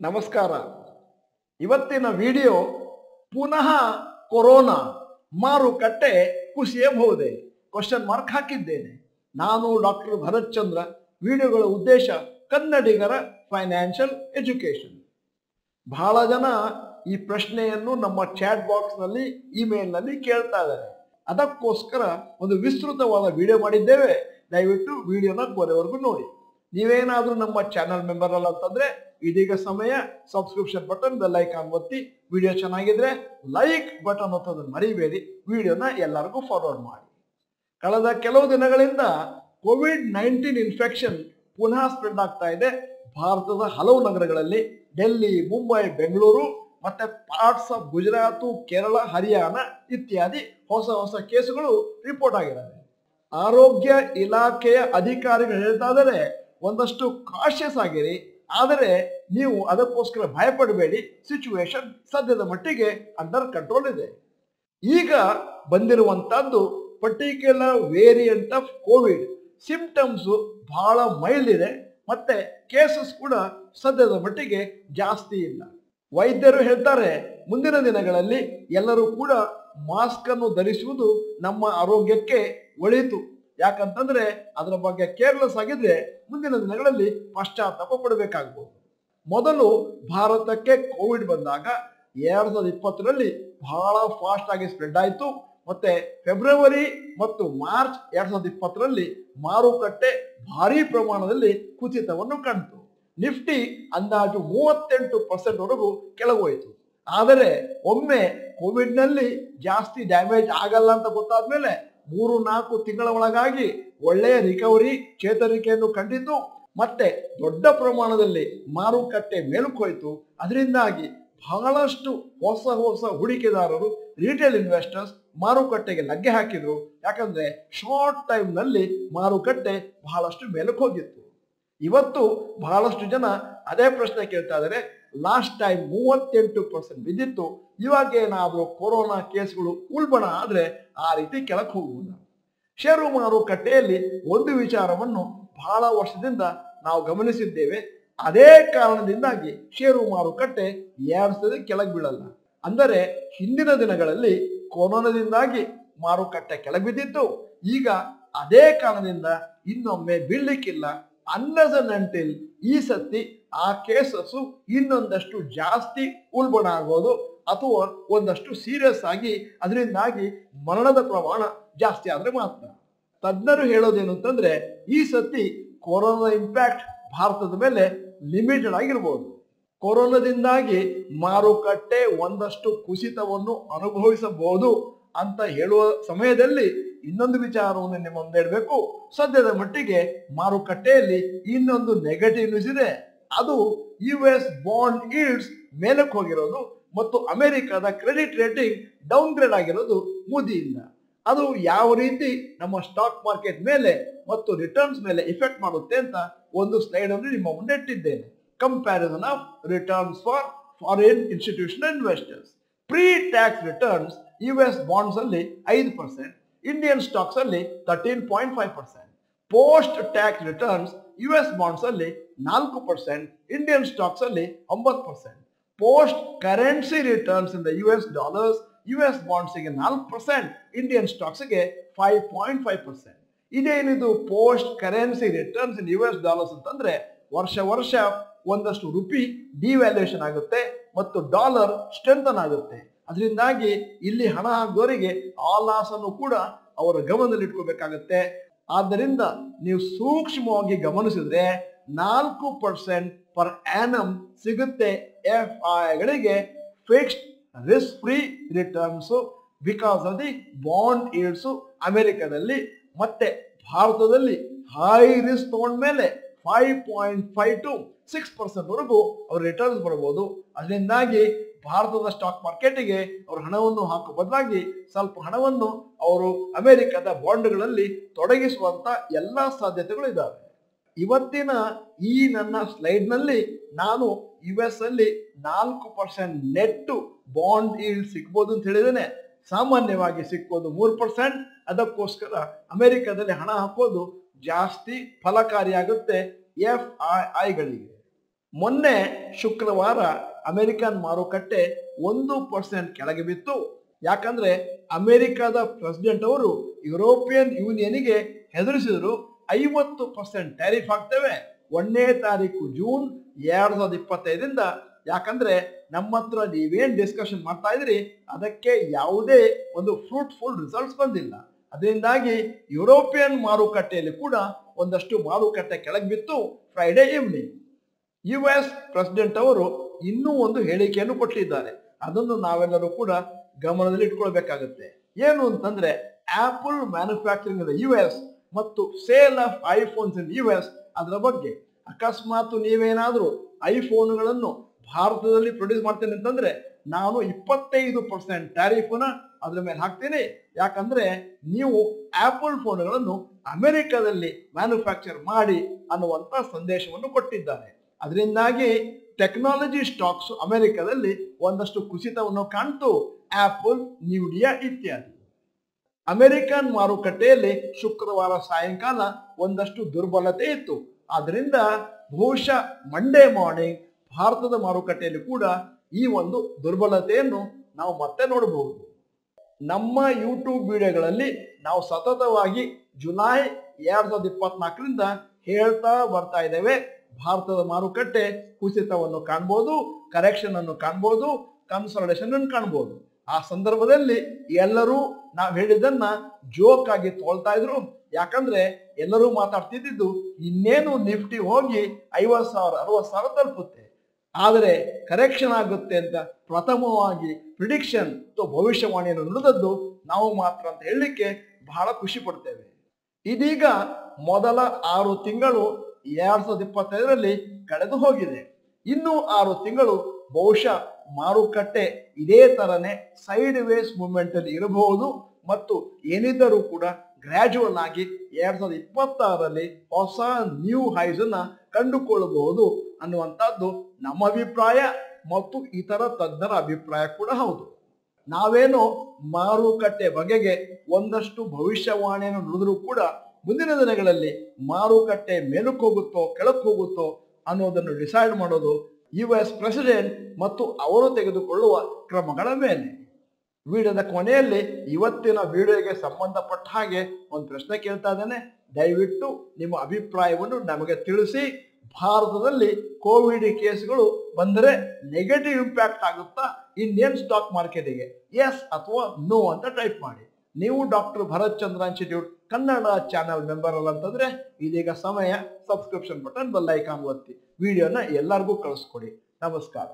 ನಮಸ್ಕಾರ. ಇವತ್ತಿನ ವಿಡಿಯೋ ಪುನಃ ಕೊರೋನಾ ಮಾರುಕಟ್ಟೆ ಕುಸಿಯಬಹುದೇ ಕ್ವಶನ್ ಮಾರ್ಕ್ ಹಾಕಿದ್ದೇನೆ. ನಾನು ಡಾಕ್ಟರ್ ಭರತ್ ಚಂದ್ರ. ವಿಡಿಯೋಗಳ ಉದ್ದೇಶ ಕನ್ನಡಿಗರ ಫೈನಾನ್ಷಿಯಲ್ ಎಜುಕೇಶನ್. ಬಹಳ ಜನ ಈ ಪ್ರಶ್ನೆಯನ್ನು ನಮ್ಮ ಚಾಟ್ ಬಾಕ್ಸ್ನಲ್ಲಿ ಇಮೇಲ್ನಲ್ಲಿ ಕೇಳ್ತಾ ಇದ್ದಾರೆ. ಅದಕ್ಕೋಸ್ಕರ ಒಂದು ವಿಸ್ತೃತವಾದ ವಿಡಿಯೋ ಮಾಡಿದ್ದೇವೆ. ದಯವಿಟ್ಟು ವಿಡಿಯೋನ ಕೊನೆವರೆಗೂ ನೋಡಿ. ನೀವೇನಾದ್ರೂ ನಮ್ಮ ಚಾನಲ್ ಮೆಂಬರ್ ಅಲ್ಲ ಅಂತಂದ್ರೆ ಇದೀಗ ಸಮಯ ಸಬ್ಸ್ಕ್ರಿಪ್ಷನ್ ಬಟನ್ ಬೆಲ್ ಐಕಾನ್ ಒತ್ತಿ. ವಿಡಿಯೋ ಚೆನ್ನಾಗಿದ್ರೆ ಲೈಕ್ ಬಟನ್ ಒತ್ತೋದನ್ನು ಮರಿಬೇಡಿ. ವಿಡಿಯೋನ ಎಲ್ಲರಿಗೂ ಫಾರ್ವರ್ಡ್ ಮಾಡಿ. ಕಳೆದ ಕೆಲವು ದಿನಗಳಿಂದ ಕೋವಿಡ್-19 ಇನ್ಫೆಕ್ಷನ್ ಪುನಃ ಸ್ಪ್ರೆಡ್ ಆಗ್ತಾ ಇದೆ. ಭಾರತದ ಹಲವು ನಗರಗಳಲ್ಲಿ ಡೆಲ್ಲಿ, ಮುಂಬೈ, ಬೆಂಗಳೂರು ಮತ್ತೆ ಪಾರ್ಟ್ಸ್ ಆಫ್ ಗುಜರಾತ್, ಕೇರಳ, ಹರಿಯಾಣ ಇತ್ಯಾದಿ ಹೊಸ ಕೇಸುಗಳು ರಿಪೋರ್ಟ್ ಆಗಿದ್ದಾವೆ. ಆರೋಗ್ಯ ಇಲಾಖೆಯ ಅಧಿಕಾರಿಗಳು ಹೇಳ್ತಾ ಇದ್ದಾರೆ, ಒಂದಷ್ಟು ಕಾಶಿಯಸ್ ಆಗಿರಿ, ಆದರೆ ನೀವು ಅದಕ್ಕೋಸ್ಕರ ಭಯಪಡಬೇಡಿ. ಸಿಚುವೇಶನ್ ಸದ್ಯದ ಮಟ್ಟಿಗೆ ಅಂಡರ್ ಕಂಟ್ರೋಲ್ ಇದೆ. ಈಗ ಬಂದಿರುವಂತಹದ್ದು particular variant of Covid. Symptoms ಬಹಳ ಮೈಲ್ಡ್ ಇದೆ, ಮತ್ತೆ ಕೇಸಸ್ ಕೂಡ ಸದ್ಯದ ಮಟ್ಟಿಗೆ ಜಾಸ್ತಿ ಇಲ್ಲ. ವೈದ್ಯರು ಹೇಳ್ತಾರೆ, ಮುಂದಿನ ದಿನಗಳಲ್ಲಿ ಎಲ್ಲರೂ ಕೂಡ ಮಾಸ್ಕ್ ಅನ್ನು ಧರಿಸುವುದು ನಮ್ಮ ಆರೋಗ್ಯಕ್ಕೆ ಒಳಿತು. ಯಾಕಂತಂದ್ರೆ ಅದರ ಬಗ್ಗೆ ಕೇರ್ಲೆಸ್ ಆಗಿದ್ರೆ ಮುಂದಿನ ದಿನಗಳಲ್ಲಿ ಪಶ್ಚಾತ್ತಾಪ ಪಡಬೇಕಾಗಬಹುದು. ಮೊದಲು ಭಾರತಕ್ಕೆ ಕೋವಿಡ್ ಬಂದಾಗ 2020ರಲ್ಲಿ ಬಹಳ ಫಾಸ್ಟ್ ಆಗಿ ಸ್ಪ್ರೆಡ್ ಆಯಿತು. ಮತ್ತೆ ಫೆಬ್ರವರಿ ಮತ್ತು ಮಾರ್ಚ್ 2020ರಲ್ಲಿ ಮಾರುಕಟ್ಟೆ ಭಾರಿ ಪ್ರಮಾಣದಲ್ಲಿ ಕುಸಿತವನ್ನು ಕಾಣಿತು. ನಿಫ್ಟಿ ಅಂದಾಜು 38% ವರೆಗೂ ಕೆಳಗೋಯ್ತು. ಆದರೆ ಒಮ್ಮೆ ಕೋವಿಡ್ನಲ್ಲಿ ಜಾಸ್ತಿ ಡ್ಯಾಮೇಜ್ ಆಗಲ್ಲ ಅಂತ ಗೊತ್ತಾದ್ಮೇಲೆ 3-4 ತಿಂಗಳ ಒಳಗಾಗಿ ಒಳ್ಳೆಯ ರಿಕವರಿ, ಚೇತರಿಕೆಯನ್ನು ಕಂಡಿತು. ಮತ್ತೆ ದೊಡ್ಡ ಪ್ರಮಾಣದಲ್ಲಿ ಮಾರುಕಟ್ಟೆ ಮೇಲಕ್ಕೋಯ್ತು. ಅದರಿಂದಾಗಿ ಬಹಳಷ್ಟು ಹೊಸ ಹೂಡಿಕೆದಾರರು, ರಿಟೇಲ್ ಇನ್ವೆಸ್ಟರ್ಸ್ ಮಾರುಕಟ್ಟೆಗೆ ಲಗ್ಗೆ ಹಾಕಿದ್ರು. ಯಾಕಂದ್ರೆ ಶಾರ್ಟ್ ಟೈಮ್ ನಲ್ಲಿ ಮಾರುಕಟ್ಟೆ ಬಹಳಷ್ಟು ಮೇಲಕ್ಕೆ ಹೋಗಿತ್ತು. ಇವತ್ತು ಬಹಳಷ್ಟು ಜನ ಅದೇ ಪ್ರಶ್ನೆ ಕೇಳ್ತಾ ಇದ್ದಾರೆ. ಲಾಸ್ಟ್ ಟೈಮ್ 38% ಬಿದ್ದಿತ್ತು, ಇವಾಗ ಏನಾದರೂ ಕೊರೋನಾ ಕೇಸ್ಗಳು ಉಲ್ಬಣ ಆದ್ರೆ ಆ ರೀತಿ ಕೆಳಕ್ಕೆ ಹೋಗುವುದು. ಷೇರು ಮಾರುಕಟ್ಟೆಯಲ್ಲಿ ಒಂದು ವಿಚಾರವನ್ನು ಬಹಳ ವರ್ಷದಿಂದ ನಾವು ಗಮನಿಸಿದ್ದೇವೆ. ಅದೇ ಕಾರಣದಿಂದಾಗಿ ಷೇರು ಮಾರುಕಟ್ಟೆ ಸರಿ ಕೆಳಗೆ ಬೀಳಲ್ಲ. ಅಂದರೆ ಹಿಂದಿನ ದಿನಗಳಲ್ಲಿ ಕೊರೋನಾದಿಂದಾಗಿ ಮಾರುಕಟ್ಟೆ ಕೆಳಗೆ ಬಿದ್ದಿತ್ತು. ಈಗ ಅದೇ ಕಾರಣದಿಂದ ಇನ್ನೊಮ್ಮೆ ಬೀಳ್ಲಿಕ್ಕಿಲ್ಲ. ಅನ್ಲೆಸ್ ಅಂಡ್ ಅಂಟಿಲ್ ಈ ಸತಿ ಆ ಕೇಸಸ್ ಇನ್ನೊಂದಷ್ಟು ಜಾಸ್ತಿ ಉಲ್ಬಣ ಆಗೋದು ಅಥವಾ ಒಂದಷ್ಟು ಸೀರಿಯಸ್ ಆಗಿ ಅದರಿಂದಾಗಿ ಮರಣದ ಪ್ರಮಾಣ ಜಾಸ್ತಿ ಆದ್ರೆ ಮಾತ್ರ. ತಜ್ಞರು ಹೇಳೋದೇನು ಅಂತಂದ್ರೆ, ಈ ಸತಿ ಕೊರೋನಾ ಇಂಪ್ಯಾಕ್ಟ್ ಭಾರತದ ಮೇಲೆ ಲಿಮಿಟೆಡ್ ಆಗಿರ್ಬೋದು. ಕೊರೋನಾದಿಂದಾಗಿ ಮಾರುಕಟ್ಟೆ ಒಂದಷ್ಟು ಕುಸಿತವನ್ನು ಅನುಭವಿಸಬಹುದು ಅಂತ ಹೇಳುವ ಸಮಯದಲ್ಲಿ ಇನ್ನೊಂದು ವಿಚಾರವನ್ನು ನಿಮ್ಮ ಮುಂದೆ ಇಡಬೇಕು. ಸದ್ಯದ ಮಟ್ಟಿಗೆ ಮಾರುಕಟ್ಟೆಯಲ್ಲಿ ಇನ್ನೊಂದು ನೆಗೆಟಿವ್ ನ್ಯೂಸ್ ಇದೆ. ಅದು US ಬಾಂಡ್ ಈಲ್ಡ್ಸ್ ಮೇಲಕ್ಕೆ ಹೋಗಿರೋದು ಮತ್ತು ಅಮೆರಿಕದ ಕ್ರೆಡಿಟ್ ರೇಟಿಂಗ್ ಡೌನ್ ಗ್ರೇಡ್ ಆಗಿರೋದು ಮೋದಿಯಿಂದ. ಅದು ಯಾವ ರೀತಿ ನಮ್ಮ ಸ್ಟಾಕ್ ಮಾರ್ಕೆಟ್ ಮೇಲೆ ಮತ್ತು ರಿಟರ್ನ್ಸ್ ಮೇಲೆ ಇಫೆಕ್ಟ್ ಮಾಡುತ್ತೆ ಅಂತ ಒಂದು ಸ್ಲೈಡ್ ಅನ್ನು ನಿಮ್ಮ ಮುಂದೆ ಇಟ್ಟಿದ್ದೇನೆ. Comparison of returns for foreign institutional investors. Pre tax returns US bonds ಅಲ್ಲಿ 5%, ಇಂಡಿಯನ್ ಸ್ಟಾಕ್ಸ್ ಅಲ್ಲಿ 13.5%. Post tax returns US bonds ಅಲ್ಲಿ 4%, ಇಂಡಿಯನ್ ಸ್ಟಾಕ್ಸ್ ಅಲ್ಲಿ 9%. Post currency returns in the US dollars US bonds ಗೆ 4%, Indian stocks ಗೆ 5.5%. ಇದೇನಿದು post currency returns in US dollars ಅಂತಂದ್ರೆ ವರ್ಷ ಒಂದಷ್ಟು ರುಪಿ ಡಿವ್ಯಾಲ್ಯೂಯೇಷನ್ ಆಗುತ್ತೆ ಮತ್ತು ಡಾಲರ್ ಸ್ಟ್ರೆಂಥನ್ ಆಗುತ್ತೆ. ಅದರಿಂದಾಗಿ ಇಲ್ಲಿ ಹಣ ಹಾಕೋರಿಗೆ ಆ ಲಾಸ್ ಅನ್ನು ಕೂಡ ಅವರ ಗಮನದಲ್ಲಿ ಇಟ್ಕೋಬೇಕಾಗತ್ತೆ. ಆದ್ದರಿಂದ ನೀವು ಸೂಕ್ಷ್ಮವಾಗಿ ಗಮನಿಸಿದ್ರೆ 4% ಪರ್ ಆನಮ್ ಸಿಗುತ್ತೆ FIಗಳಿಗೆ fixed risk free returns because of the bond yields ಅಮೆರಿಕದಲ್ಲಿ. ಮತ್ತೆ ಭಾರತದಲ್ಲಿ ಹೈ ರಿಸ್ಕ್ ತಗೊಂಡ್ಮೇಲೆ 5.5 to 6% ವರೆಗೂ ಅವ್ರ ರಿಟರ್ನ್ಸ್ ಬರಬಹುದು. ಅದರಿಂದಾಗಿ ಭಾರತದ ಸ್ಟಾಕ್ ಮಾರ್ಕೆಟಿಗೆ ಅವರು ಹಣವನ್ನು ಹಾಕೋ ಬದಲಾಗಿ ಸ್ವಲ್ಪ ಹಣವನ್ನು ಅವರು ಅಮೆರಿಕದ ಬಾಂಡ್ಗಳಲ್ಲಿ ತೊಡಗಿಸುವಂತ ಎಲ್ಲಾ ಸಾಧ್ಯತೆಗಳು ಇದ್ದಾವೆ. ಇವತ್ತಿನ ಈ ನನ್ನ ಸ್ಲೈಡ್ ನಲ್ಲಿ ನಾನು US ಅಲ್ಲಿ 4% ನೆಟ್ ಬಾಂಡ್ ಈಲ್ಡ್ ಸಿಗ್ಬೋದು ಅಂತ ಹೇಳಿದ್ದೇನೆ. ಸಾಮಾನ್ಯವಾಗಿ ಸಿಕ್ಕೋದು 3%. ಅದಕ್ಕೋಸ್ಕರ ಅಮೆರಿಕದಲ್ಲಿ ಹಣ ಹಾಕೋದು ಜಾಸ್ತಿ ಫಲಕಾರಿಯಾಗುತ್ತೆ FIಗಳಿಗೆ. ಮೊನ್ನೆ ಶುಕ್ರವಾರ ಅಮೆರಿಕನ್ ಮಾರುಕಟ್ಟೆ 1% ಕೆಳಗೆ ಬಿತ್ತು. ಯಾಕಂದ್ರೆ ಅಮೆರಿಕದ ಪ್ರೆಸಿಡೆಂಟ್ ಅವರು ಯುರೋಪಿಯನ್ ಯೂನಿಯನ್ಗೆ ಹೆದರಿಸಿದ್ರು, 50% ಟ್ಯಾರಿಫ್ ಆಗ್ತೇವೆ 1ನೇ ತಾರೀಕು ಜೂನ್ 2025ರಿಂದ. ಯಾಕಂದ್ರೆ ನಮ್ಮ ಹತ್ರ ನೀವೇನ್ ಡಿಸ್ಕಷನ್ ಮಾಡ್ತಾ ಇದ್ರಿ ಅದಕ್ಕೆ ಯಾವುದೇ ಒಂದು ಫ್ರೂಟ್ಫುಲ್ ರಿಸಲ್ಟ್ಸ್ ಬಂದಿಲ್ಲ. ಅದರಿಂದಾಗಿ ಯುರೋಪಿಯನ್ ಮಾರುಕಟ್ಟೆಯಲ್ಲಿ ಕೂಡ ಒಂದಷ್ಟು ಮಾರುಕಟ್ಟೆ ಕೆಳಗೆ ಬಿತ್ತು ಫ್ರೈಡೆ ಈವ್ನಿಂಗ್. US ಪ್ರೆಸಿಡೆಂಟ್ ಅವರು ಇನ್ನೂ ಒಂದು ಹೇಳಿಕೆಯನ್ನು ಕೊಟ್ಟಿದ್ದಾರೆ. ಅದನ್ನು ನಾವೆಲ್ಲರೂ ಕೂಡ ಗಮನದಲ್ಲಿ ಇಟ್ಕೊಳ್ಬೇಕಾಗುತ್ತೆ. ಏನು ಅಂತಂದ್ರೆ ಆಪಲ್ ಮ್ಯಾನುಫ್ಯಾಕ್ಚರಿಂಗ್ ಇನ್ US ಮತ್ತು sale of iPhones in US ಅದರ ಬಗ್ಗೆ. ಅಕಸ್ಮಾತ್ ನೀವೇನಾದ್ರೂ ಐಫೋನ್ಗಳನ್ನು ಭಾರತದಲ್ಲಿ ಪ್ರೊಡ್ಯೂಸ್ ಮಾಡ್ತೇನೆ ಅಂತಂದ್ರೆ ನಾನು 25% ಟ್ಯಾರಿಫ್ನ ಅದ್ರ ಮೇಲೆ ಹಾಕ್ತೀನಿ. ಯಾಕಂದ್ರೆ ನೀವು ಆಪಲ್ ಫೋನ್ಗಳನ್ನು ಅಮೆರಿಕದಲ್ಲಿ ಮ್ಯಾನುಫ್ಯಾಕ್ಚರ್ ಮಾಡಿ ಅನ್ನುವಂತ ಸಂದೇಶವನ್ನು ಕೊಟ್ಟಿದ್ದಾರೆ. ಅದರಿಂದಾಗಿ ಟೆಕ್ನಾಲಜಿ ಸ್ಟಾಕ್ಸ್ ಅಮೆರಿಕದಲ್ಲಿ ಒಂದಷ್ಟು ಕುಸಿತವನ್ನು ಕಾಣ್ತು, ಆಪಲ್, ನ್ಯೂಡಿಯಾ ಇತ್ಯಾದಿ. ಅಮೆರಿಕನ್ ಮಾರುಕಟ್ಟೆಯಲ್ಲಿ ಶುಕ್ರವಾರ ಸಾಯಂಕಾಲ ಒಂದಷ್ಟು ದುರ್ಬಲತೆ ಇತ್ತು. ಆದ್ರಿಂದ ಬಹುಶಃ ಮಂಡೇ ಮಾರ್ನಿಂಗ್ ಭಾರತದ ಮಾರುಕಟ್ಟೆಯಲ್ಲಿ ಕೂಡ ಈ ಒಂದು ದುರ್ಬಲತೆಯನ್ನು ನಾವು ಮತ್ತೆ ನೋಡಬಹುದು. ನಮ್ಮ ಯೂಟ್ಯೂಬ್ ವಿಡಿಯೋಗಳಲ್ಲಿ ನಾವು ಸತತವಾಗಿ ಜುಲೈ 2024ರಿಂದ ಹೇಳ್ತಾ ಬರ್ತಾ ಇದ್ದೇವೆ, ಭಾರತದ ಮಾರುಕಟ್ಟೆ ಕುಸಿತವನ್ನು ಕಾಣ್ಬೋದು, ಕರೆಕ್ಷನ್ ಅನ್ನು ಕಾಣ್ಬೋದು, ಕನ್ಸಾಲಿಡೇಷನ್ ಅನ್ನು ಕಾಣ್ಬೋದು. ಆ ಸಂದರ್ಭದಲ್ಲಿ ಎಲ್ಲರೂ ನಾವು ಹೇಳಿದ್ದನ್ನ ಜೋಕ್ ಆಗಿ ತೋಳ್ತಾ ಇದ್ರು. ಯಾಕಂದ್ರೆ ಎಲ್ಲರೂ ಮಾತಾಡ್ತಿದ್ದು ಇನ್ನೇನು ನಿಫ್ಟಿ ಹೋಗಿ 50,000 60,000 ತಲುಪುತ್ತೆ, ಆದರೆ ಕರೆಕ್ಷನ್ ಆಗುತ್ತೆ ಅಂತ ಪ್ರಥಮವಾಗಿ ಪ್ರಿಡಿಕ್ಷನ್ ಭವಿಷ್ಯವಾಣಿಯನ್ನು ನುಡಿದದ್ದು ನಾವು ಮಾತ್ರ ಅಂತ ಹೇಳಲಿಕ್ಕೆ ಬಹಳ ಖುಷಿ ಪಡ್ತೇವೆ. ಇದೀಗ ಮೊದಲ 6 ತಿಂಗಳು 2025ರಲ್ಲಿ ಕಳೆದು ಹೋಗಿದೆ. ಇನ್ನೂ 6 ತಿಂಗಳು ಬಹುಶಃ ಮಾರುಕಟ್ಟೆ ಇದೇ ತರನೇ ಸೈಡ್ ವೇಸ್ ಮೂವ್ಮೆಂಟ್ ಅಲ್ಲಿ ಇರಬಹುದು ಮತ್ತು ಏನಿದ್ದರೂ ಕೂಡ ಗ್ರಾಜುವಲ್ ಆಗಿ 2026ರಲ್ಲಿ ಹೊಸ ನ್ಯೂ ಹೈಸ್ ಅನ್ನ ಕಂಡುಕೊಳ್ಳಬಹುದು ಅನ್ನುವಂಥದ್ದು ನಮ್ಮ ಅಭಿಪ್ರಾಯ ಮತ್ತು ಇತರ ತಜ್ಞರ ಅಭಿಪ್ರಾಯ ಕೂಡ ಹೌದು. ನಾವೇನೋ ಮಾರುಕಟ್ಟೆ ಬಗೆಗೆ ಒಂದಷ್ಟು ಭವಿಷ್ಯವಾಣಿಯನ್ನು ನುಡಿದ್ರೂ ಕೂಡ ಮುಂದಿನ ದಿನಗಳಲ್ಲಿ ಮಾರುಕಟ್ಟೆ ಮೇಲಕ್ಕೆ ಹೋಗುತ್ತೋ ಕೆಳಕ್ಕೆ ಹೋಗುತ್ತೋ ಅನ್ನೋದನ್ನು ಡಿಸೈಡ್ ಮಾಡೋದು US ಪ್ರೆಸಿಡೆಂಟ್ ಮತ್ತು ಅವರು ತೆಗೆದುಕೊಳ್ಳುವ ಕ್ರಮಗಳ ಮೇಲೆ. ವಿಡಿಯೋದ ಕೊನೆಯಲ್ಲಿ ಇವತ್ತಿನ ವಿಡಿಯೋಗೆ ಸಂಬಂಧಪಟ್ಟ ಹಾಗೆ ಒಂದು ಪ್ರಶ್ನೆ ಕೇಳ್ತಾ ಇದ್ದೇನೆ, ದಯವಿಟ್ಟು ನಿಮ್ಮ ಅಭಿಪ್ರಾಯವನ್ನು ನಮಗೆ ತಿಳಿಸಿ. ಭಾರತದಲ್ಲಿ ಕೋವಿಡ್ ಕೇಸ್ಗಳು ಬಂದರೆ ನೆಗೆಟಿವ್ ಇಂಪ್ಯಾಕ್ಟ್ ಆಗುತ್ತಾ ಇಂಡಿಯನ್ ಸ್ಟಾಕ್ ಮಾರ್ಕೆಟಿಗೆ? ಎಸ್ ಅಥವಾ ನೋ ಅಂತ ಟೈಪ್ ಮಾಡಿ. ನೀವು ಡಾಕ್ಟರ್ ಭರತ್ ಚಂದ್ರ ಇನ್ಸ್ಟಿಟ್ಯೂಟ್ ಕನ್ನಡ ಚಾನೆಲ್ ಮೆಂಬರ್ ಅಲ್ಲ ಅಂತಂದ್ರೆ ಇದೀಗ ಸಮಯ, ಸಬ್ಸ್ಕ್ರಿಪ್ಷನ್ ಬಟನ್, ಬೆಲ್ ಐಕಾನ್ ಒತ್ತಿ ವಿಡಿಯೋನ ಎಲ್ಲರಿಗೂ ಕಳಿಸ್ಕೊಡಿ. ನಮಸ್ಕಾರ.